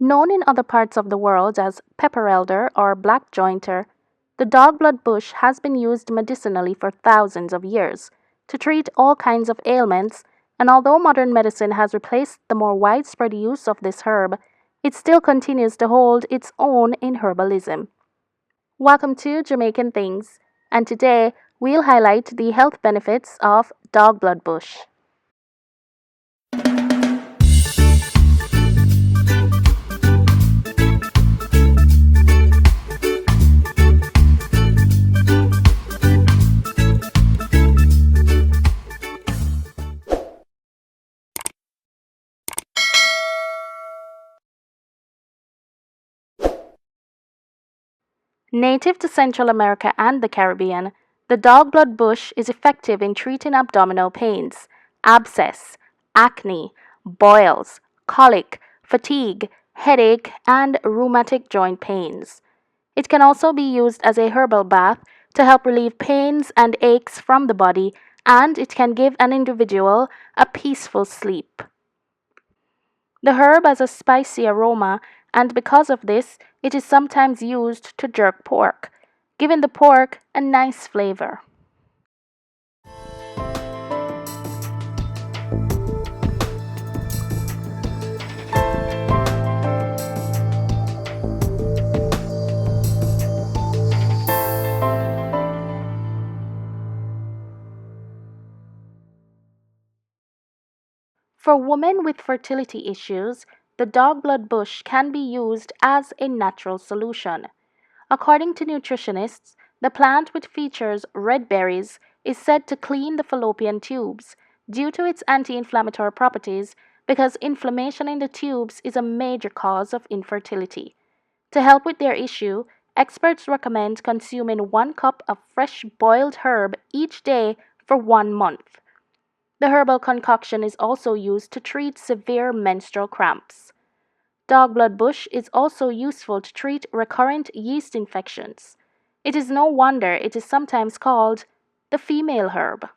Known in other parts of the world as pepper elder or black jointer, the dog-blood bush has been used medicinally for thousands of years to treat all kinds of ailments, and although modern medicine has replaced the more widespread use of this herb, it still continues to hold its own in herbalism. Welcome to Jamaican Things, and today we'll highlight the health benefits of dog-blood bush. Native to Central America and the Caribbean, the dog-blood bush is effective in treating abdominal pains, abscess, acne, boils, colic, fatigue, headache, and rheumatic joint pains. It can also be used as a herbal bath to help relieve pains and aches from the body, and it can give an individual a peaceful sleep. The herb has a spicy aroma, and because of this, it is sometimes used to jerk pork, giving the pork a nice flavor. For women with fertility issues, the dog-blood bush can be used as a natural solution. According to nutritionists, the plant, which features red berries, is said to clean the fallopian tubes due to its anti-inflammatory properties, because inflammation in the tubes is a major cause of infertility. To help with their issue, experts recommend consuming 1 cup of fresh boiled herb each day for 1 month. The herbal concoction is also used to treat severe menstrual cramps. Dog-blood bush is also useful to treat recurrent yeast infections. It is no wonder it is sometimes called the female herb.